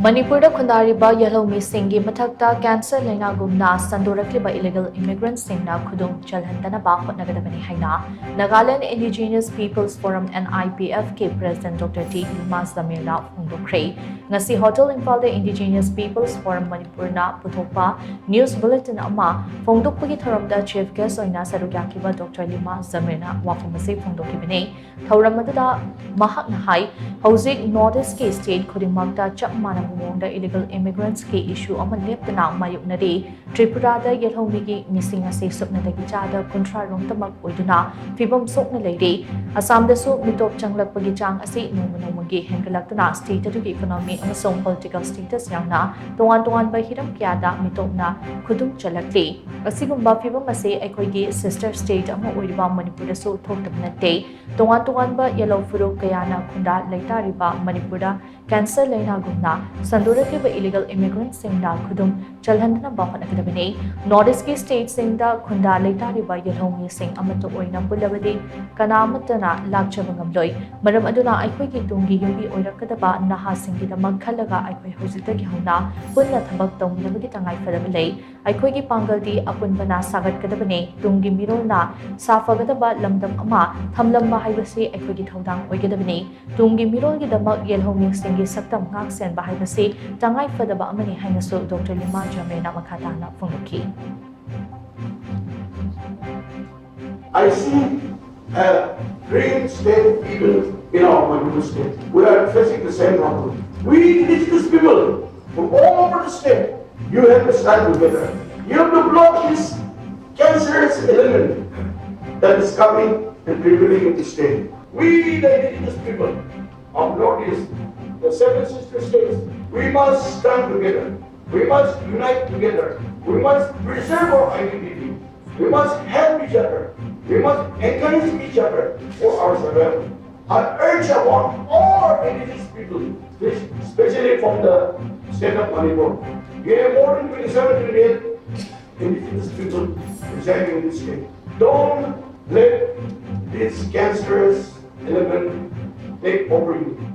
Manipur khundariba yelhoumee singi mathakta cancer Laina gumna Sandorakliba illegal immigrant Singna Khudum Chalhandanaba Hotnagadabani haina Nagaland Indigenous Peoples Forum NIPF ke President Dr. Lima Jamir na phongdokkhre ngasi Hotel Imphal Indigenous Peoples Forum Manipur na puthokpa news bulletin ama phongdokpagi thoramda chief guest oina Sandorakliba Dr. Lima Jamir na wafam ase phongdokkibani thoramadada mahakna hai hauzik northeast ke state khudimmakta chap mana the illegal immigrants ke issue ama leptana mayuknari Tripura da yelhoumee gi missing ase suknadagi chada kuntra rong tamak oiduna fibam sokna leire Assam da su mitop changlakpagi chang ase nomagi hengalaktuna state adu economy amasong political status yangna tongan ba hiram kyada mitopna khudum chalakli asigumba fibam ase aikoigi sister state ama oiriba Manipur da su thoktabnate tongan ba yellow furuk kayana khunda leitariba Manipur da cancer Laina gumna Sandorakliba illegal immigrant Singna Khudum Chalhandanaba Hotnagadabani Northeast ki state Singda khunda leitariba yelhoumee sing amato oina pulabadi kanamatana lakchabangamloi maram aduna aikoi ki tungi yumbi oirakadaba naha singi da magkhalaga aikoi hojita gi hona punna thabak tawmnabagi tangai fadabalei aikoi ki pangaldi apunbana sagat kadabani tungi mirolna safagadaba lamdam ama thamlamba haibase aikoi ki thodang oigadabani tungi mirol gi damak yelhoumee singi saktam ngak sen bahai tangai fadaba amani hainasu Dr. Lima Jamir na makatana phongdokhi. I see a green state people in our Manipur state. We are facing the same problem. We indigenous people from all over the state, you have to stand together. You have to block this cancerous element that is coming and prevailing in the state. We, the indigenous people of Northeast, the seven sister states, we must stand together. We must unite together. We must preserve our identity. We must help each other. We must encourage each other for our survival. I urge upon all indigenous people, especially from the state of Manipur. We have more than 27 million indigenous people residing in this state. Don't let this cancerous element take over you.